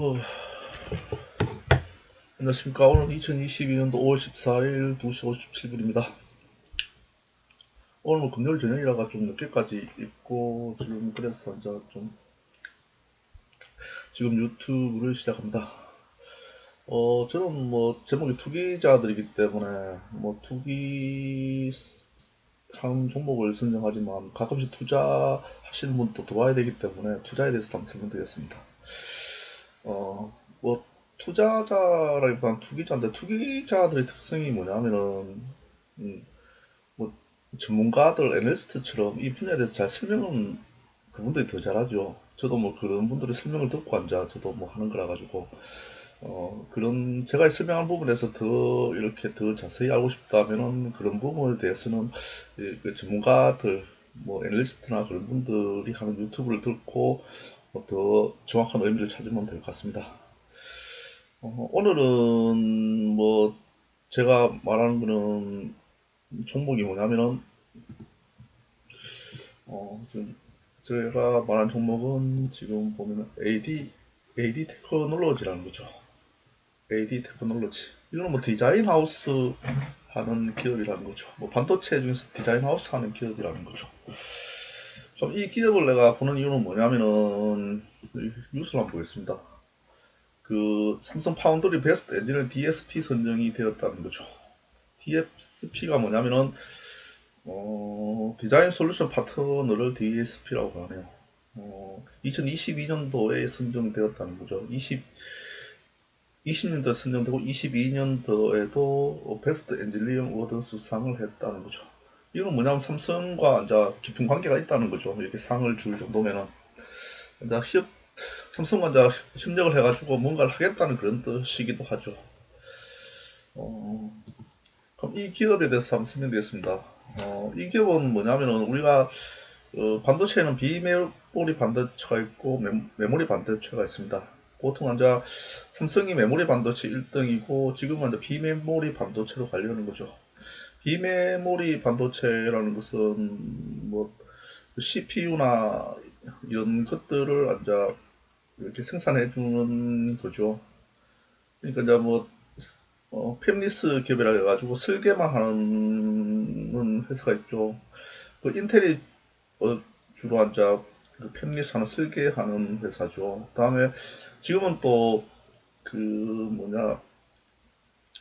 어, 안녕하십니까. 오늘 2022년도 5월 14일 2시 57분입니다. 오늘 뭐 금요일 저녁이라가 좀 늦게까지 있고, 지금 그래서 이제 좀, 지금 유튜브를 시작합니다. 저는 뭐, 제목이 투기자들이기 때문에, 뭐, 투기 한 종목을 선정하지만, 가끔씩 투자하시는 분도 들어와야 되기 때문에, 투자에 대해서 한번 설명드리겠습니다. 뭐, 투자자라기보다는 투기자인데, 투기자들의 특성이 뭐냐면은, 음, 뭐, 전문가들, 애널리스트처럼 이 분야에 대해서 잘 설명은 그분들이 더 잘하죠. 저도 뭐 그런 분들의 설명을 듣고 앉아, 저도 뭐 하는 거라 가지고, 그런, 제가 설명한 부분에서 더 이렇게 더 자세히 알고 싶다면은 그런 부분에 대해서는 그 전문가들, 뭐 애널리스트나 그런 분들이 하는 유튜브를 듣고 뭐더 정확한 의미를 찾으면 될 것 같습니다. 오늘은 뭐 제가 말하는 거는 종목이 뭐냐면은 지금 제가 말한 종목은 지금 보면 AD 테크놀로지라는 거죠. AD 테크놀로지. 이거는 뭐 디자인 하우스 하는 기업이라는 거죠. 뭐 반도체 중에서 디자인 하우스 하는 기업이라는 거죠. 좀 이 기업을 내가 보는 이유는 뭐냐면은 뉴스를 한번 보겠습니다. 그 삼성 파운드리 베스트 엔지니어 DSP 선정이 되었다는 거죠. DSP가 뭐냐면은 디자인 솔루션 파트너를 DSP라고 하네요. 2022년도에 선정되었다는 거죠. 20년도에 선정되고 22년도에도 베스트 엔지니어링 어워드 수상을 했다는 거죠. 이건 뭐냐면 삼성과 이제 깊은 관계가 있다는 거죠. 이렇게 상을 줄 정도면은 이제 삼성과 이제 협력을 해가지고 뭔가를 하겠다는 그런 뜻이기도 하죠. 어, 그럼 이 기업에 대해서 한번 설명드리겠습니다. 이 기업은 뭐냐면은 우리가 반도체에는 비메모리 반도체가 있고 메모리 반도체가 있습니다. 보통 이제 삼성이 메모리 반도체 1등이고 지금은 이제 비메모리 반도체로 가려는 거죠. 비메모리 반도체라는 것은 뭐 CPU나 이런 것들을 이제 이렇게 생산해 주는 거죠. 그러니까 이제 뭐 팹리스 기업이라 해가지고 설계만 하는 회사가 있죠. 그 인텔이 주로 앉아 그 팹리스 하는 설계하는 회사죠. 그다음에 지금은 또 그 뭐냐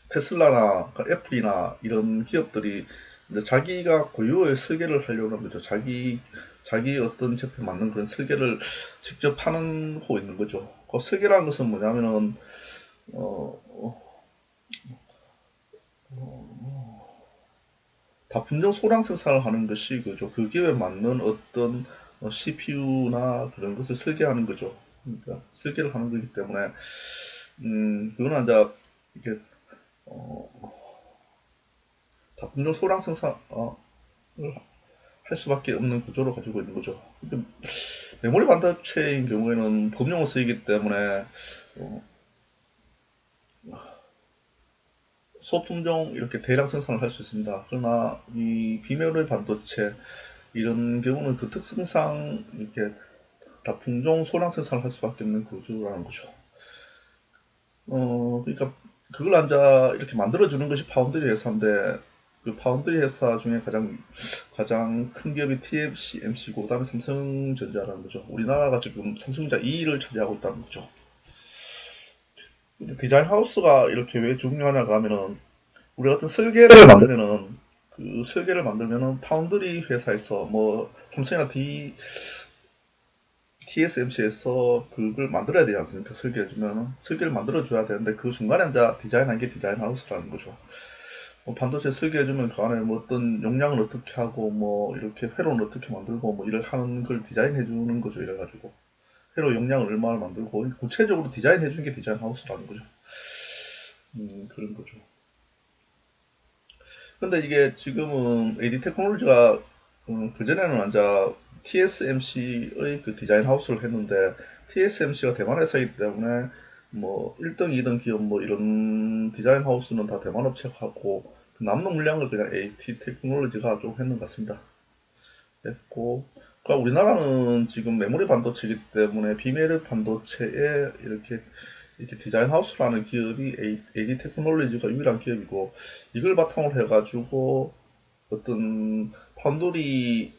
테슬라나 그 애플이나 이런 기업들이 이제 자기가 고유의 설계를 하려고 하는 거죠. 자기 어떤 제품에 맞는 그런 설계를 직접 하고 있는 거죠. 그 설계라는 것은 뭐냐면은 어, 다품종 소량 생산을 하는 것이 그죠. 그 기업에 맞는 어떤 CPU나 그런 것을 설계하는 거죠. 그러니까 설계를 하는 거기 때문에 그거는 이제 이게 어, 다품종 소량 생산을 할 수밖에 없는 구조를 가지고 있는 거죠. 메모리 반도체인 경우에는 범용으로 쓰이기 때문에 어, 소품종 이렇게 대량 생산을 할 수 있습니다. 그러나 이 비메모리 반도체 이런 경우는 그 특성상 이렇게 다품종 소량 생산을 할 수밖에 없는 구조라는 거죠. 그러니까 그걸 앉아 이렇게 만들어주는 것이 파운드리 회사인데 그 파운드리 회사 중에 가장 큰 기업이 TSMC고 그다음에 삼성전자라는 거죠. 우리나라가 지금 삼성전자 2위를 차지하고 있다는 거죠. 디자인 하우스가 이렇게 왜 중요하냐고 하면은 우리 같은 설계를 만들면은 그 설계를 만들면은 파운드리 회사에서 뭐 삼성이나 TSMC에서 그걸 만들어야 되지 않습니까? 설계해주면 설계를 만들어줘야 되는데 그 중간에 이제 디자인한 게 디자인 하우스라는 거죠. 뭐 반도체 설계해주면 그 안에 뭐 어떤 용량을 어떻게 하고 뭐 이렇게 회로는 어떻게 만들고 뭐 이를 하는 걸 디자인해주는 거죠. 이래가지고 회로 용량을 얼마나 만들고 구체적으로 디자인해주는 게 디자인 하우스라는 거죠. 그런 거죠. 근데 이게 지금은 AD 테크놀로지가 그전에는 완전 TSMC의 그 디자인 하우스를 했는데 TSMC가 대만 회사이기 때문에 뭐 1등, 2등 기업 뭐 이런 디자인 하우스는 다 대만 업체가 하고 그 남는 물량을 그냥 AT 테크놀로지가 좀 했는 것 같습니다. 했고 그러니까 우리나라는 지금 메모리 반도체이기 때문에 비메모리 반도체에 이렇게 디자인 하우스라는 기업이 AD 테크놀로지가 유일한 기업이고, 이걸 바탕으로 해가지고 어떤 파운드리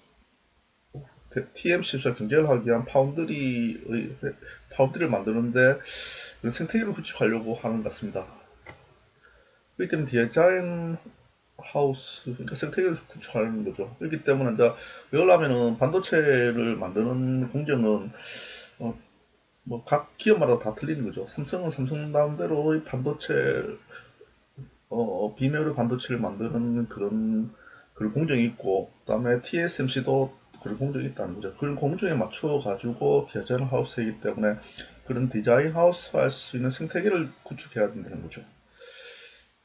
TMC에서 경쟁을 하기 위한 파운드리를 만드는데 생태계를 구축하려고 하는 것 같습니다. 그렇기 때문에 디자인 하우스, 그러니까 생태계를 구축하는 거죠. 그렇기 때문에 이제 왜냐하면은 반도체를 만드는 공정은 뭐 각 기업마다 다 틀리는 거죠. 삼성은 삼성 나름대로 반도체 비메모리 반도체를 만드는 그런 공정이 있고, 그다음에 TSMC도 그런 공정이 있다는 거죠. 그런 공정에 맞춰 가지고 디자인 하우스이기 때문에 그런 디자인 하우스 할 수 있는 생태계를 구축해야 된다는 거죠.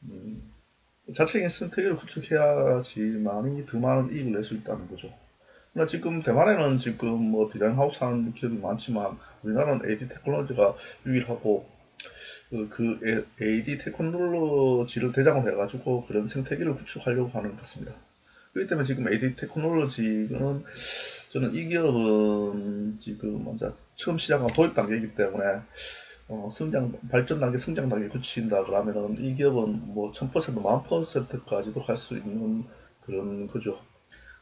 음, 자체적인 생태계를 구축해야지만이 더 많은 이익을 낼 수 있다는 거죠. 그러나 지금 대만에는 지금 뭐 디자인 하우스 하는 기업이 많지만 우리나라는 AD 테크놀로지가 유일하고 AD 테크놀로지를 대상으로 해가지고 그런 생태계를 구축하려고 하는 것 같습니다. 그렇기 때문에 지금 AD 테크놀로지는 저는 이 기업은 지금 먼저 처음 시작한 도입 단계이기 때문에 발전 단계, 성장 단계 굳힌다 그러면은 이 기업은 뭐 1000%, 10,000%까지도 갈 수 있는 그런 거죠.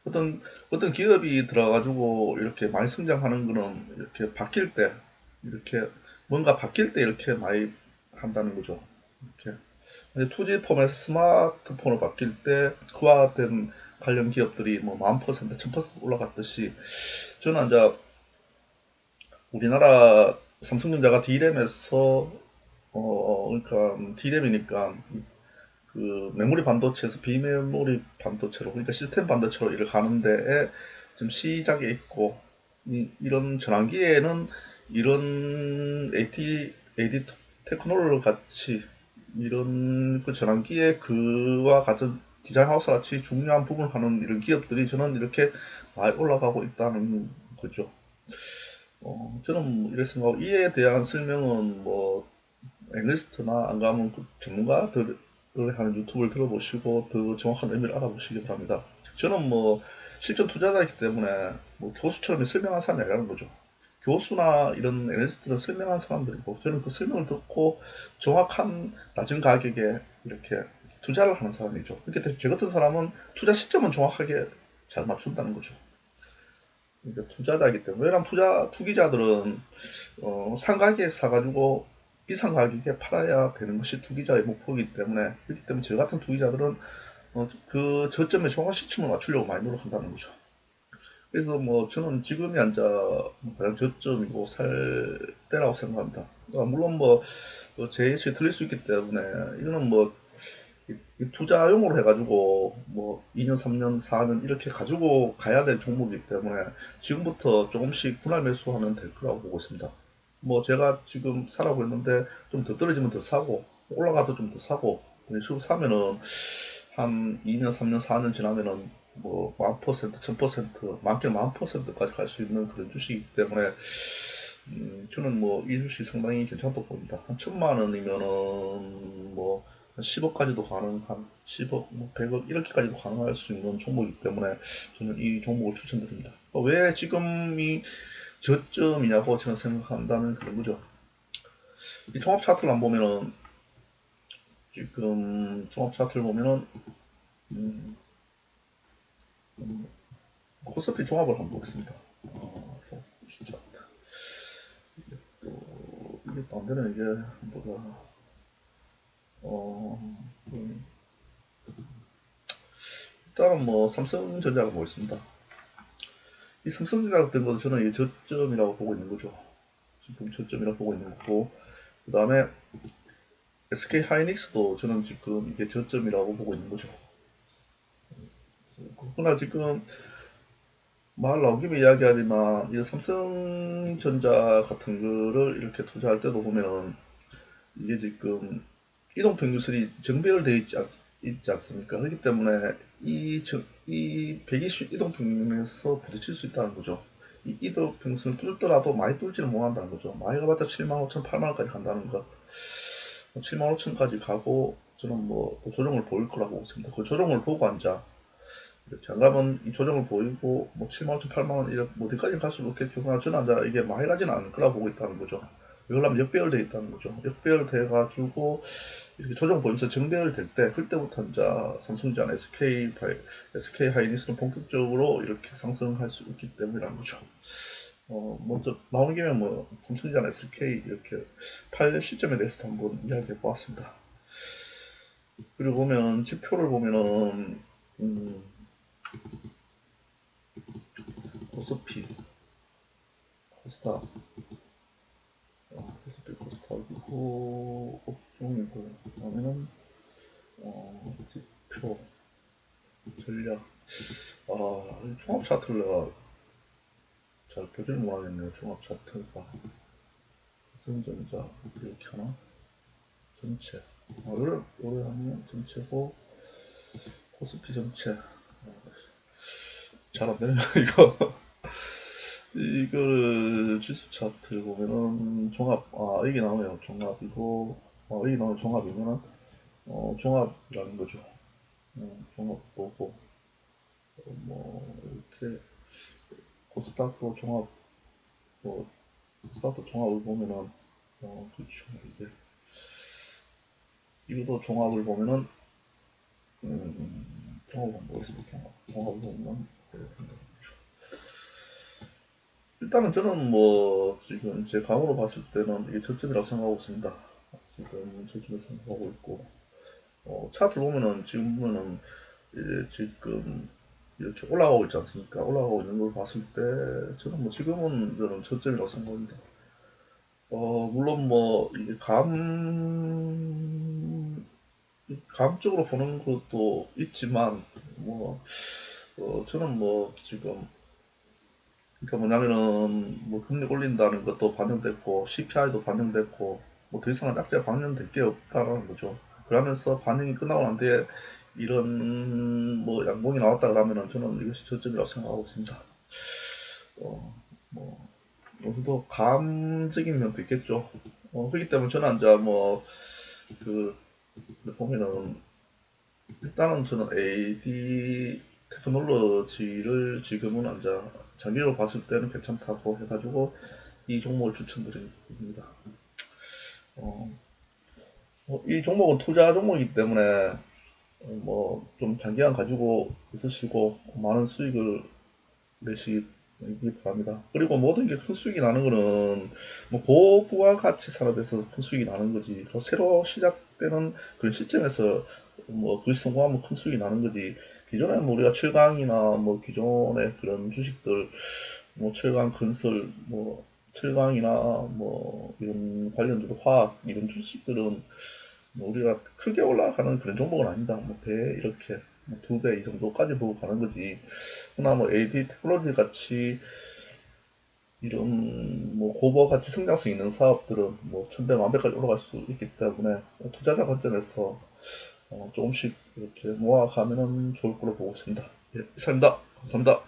어떤 기업이 들어가지고 이렇게 많이 성장하는 거는 이렇게 바뀔 때, 이렇게 뭔가 바뀔 때 이렇게 많이 한다는 거죠. 이렇게. 2G 폼에서 스마트폰으로 바뀔 때 그와 같은 관련 기업들이 뭐 10,000%, 1000% 올라갔듯이 저는 이제 우리나라 삼성전자가 D램에서 그러니까 D램이니까 그 메모리 반도체에서 비메모리 반도체로, 그러니까 시스템 반도체로 일을 가는 데에 좀 시작에 있고, 이런 전환기에는 이런 AD 테크놀로지 같이 이런 그 전환기에 그와 같은 디자인 하우스 같이 중요한 부분을 하는 이런 기업들이 저는 이렇게 많이 올라가고 있다는 거죠. 저는 이렇게 생각하고, 이에 대한 설명은 뭐 애널리스트나 안 가면 그 전문가들을 하는 유튜브를 들어보시고 더 정확한 의미를 알아보시기 바랍니다. 저는 뭐 실전 투자자이기 때문에 뭐 교수처럼 설명한 사람이 아니라는 거죠. 교수나 이런 애널리스트는 설명한 사람들이고, 저는 그 설명을 듣고 정확한 낮은 가격에 이렇게 투자를 하는 사람이죠. 그렇게 저 같은 사람은 투자 시점은 정확하게 잘 맞춘다는 거죠. 그러니까 투자자이기 때문에. 왜냐하면 투기자들은 산 가격에 사가지고 비싼 가격에 팔아야 되는 것이 투기자의 목표이기 때문에, 그렇기 때문에 저 같은 투기자들은 그 저점에 정확한 시점을 맞추려고 많이 노력한다는 거죠. 그래서 뭐 저는 지금이 앉아 가장 저점이고 살 때라고 생각합니다. 물론 뭐제 예측이 틀릴 수 있기 때문에 이거는 뭐 투자용으로 해가지고 뭐 2년, 3년, 4년 이렇게 가지고 가야 될 종목이기 때문에 지금부터 조금씩 분할 매수하면 될 거라고 보고 있습니다. 뭐 제가 지금 사라고 했는데 좀 더 떨어지면 더 사고 올라가도 좀 더 사고 이런 식으로 사면은 한 2년, 3년, 4년 지나면은 뭐 1000%, 1000%, 많게는 10,000%까지 갈 수 있는 그런 주식이기 때문에 저는 뭐 이 주식 상당히 괜찮다고 봅니다. 한 1,000만 원이면은 뭐 10억까지도 가능한 10억, 뭐 100억 이렇게까지도 가능할 수 있는 종목이기 때문에 저는 이 종목을 추천드립니다. 왜 지금이 저점이냐고 저는 생각한다는 그런 거죠. 이 종합 차트를 안 보면은 지금 종합 차트를 보면은 음, 코스피 종합을 한번 보겠습니다. 차트. 이게 또 안 되네 이게 뭐가 어, 음, 일단은 뭐 삼성전자가 보겠습니다. 이 삼성전자 같은 것도 저는 이 저점이라고 보고 있는 거죠. 지금 저점이라고 보고 있는 거고, 그 다음에 SK 하이닉스도 저는 지금 이게 저점이라고 보고 있는 거죠. 그러나 지금 말 나온 김에 이야기하지만 이 삼성전자 같은 거를 이렇게 투자할 때도 보면은 이게 지금 이동평균설이 정배열되어 있지 않습니까? 그렇기 때문에 이 120 이동평균에서 부딪힐 수 있다는 거죠. 이 이동평균을 뚫더라도 많이 뚫지는 못한다는 거죠. 많이 가봤자 7만 5천, 8만 원까지 간다는 거. 7만 5천까지 가고 저는 뭐 조정을 보일 거라고 보습니다. 그 조정을 보고 앉아 이렇게 안 가면 이 조정을 보이고 뭐 7만원, 8만원 이렇게 뭐 어디까지 갈 수도 있겠지만 저는 이제 이게 많이 가지는 않을 거라 보고 있다는 거죠. 이걸 하면 역배열돼 있다는 거죠. 역배열돼 가지고 이렇게 조정 보면서 정배열 될 때 그때부터 이제 삼성전 SK 하이닉스는 본격적으로 이렇게 상승할 수 있기 때문이라는 거죠. 먼저 나오는 김에 뭐 삼성전 SK 이렇게 팔 시점에 대해서 한번 이야기해 보았습니다. 그리고 보면 지표를 보면은 코스피, 코스닥, 코스피, 코스닥이고 업종이고 그다음에는 지표, 전략. 종합 차트를 내가 잘 보질 못하겠네요. 종합 차트가 삼성전자 이렇게 하나 전체. 요래 하면 전체고 코스피 전체. 잘 안 되네요 이거. 이거를 지수 차트 보면은 종합, 여기 나오네요. 종합이고, 여기 나오는 종합이면은, 종합이라는 거죠. 종합 보고, 뭐, 이렇게, 코스닥도 종합, 뭐, 코스닥도 종합을 보면은, 그렇죠. 이것도 종합을 보면은, 종합을 한번 보겠습니다. 종합을 보면, 일단은 저는 뭐 지금 제 감으로 봤을 때는 이게 저점이라고 생각하고 있습니다. 지금 저점을 생각하고 있고 차트를 보면은 지금 보면은 이제 지금 이렇게 올라가고 있지 않습니까? 올라가고 있는 걸 봤을 때 저는 뭐 지금은 저는 저점이라고 생각합니다. 물론 뭐 이게 감적으로 보는 것도 있지만 뭐 저는 뭐 지금 그러니까 뭐냐면은 뭐 금리 올린다는 것도 반영됐고 CPI도 반영됐고 뭐 더 이상은 딱지가 반영될 게 없다라는 거죠. 그러면서 반영이 끝나고 난 뒤에 이런 뭐 양봉이 나왔다 그러면은 저는 이것이 저점이라고 생각하고 있습니다. 뭐 어느 정도 감적인 면도 있겠죠. 그렇기 때문에 저는 이제 뭐그 보면은 일단은 저는 AD 테크놀로지를 지금은 이제 장기적으로 봤을 때는 괜찮다고 해가지고 이 종목을 추천드립니다. 어, 이 종목은 투자 종목이기 때문에 뭐 좀 장기간 가지고 있으시고 많은 수익을 내시기 바랍니다. 그리고 모든 게 큰 수익이 나는 거는 뭐 고부가가치 산업에서 큰 수익이 나는 거지. 새로 시작되는 그런 시점에서 뭐 그것이 성공하면 큰 수익이 나는 거지. 기존에 뭐 우리가 철강이나 뭐 기존의 그런 주식들 뭐 철강 건설 뭐 철강이나 뭐 이런 관련주로 화학 이런 주식들은 뭐 우리가 크게 올라가는 그런 종목은 아니다. 뭐 배 이렇게 두 배 이 정도까지 보고 가는 거지. 그나 뭐 AD 테크놀로지 같이 이런 뭐 고버 같이 성장성 있는 사업들은 뭐 천배 만배까지 올라갈 수 있기 때문에 투자자 관점에서 조금씩 이렇게 모아가면은 좋을 거로 보고 있습니다. 예, 이상입니다. 감사합니다.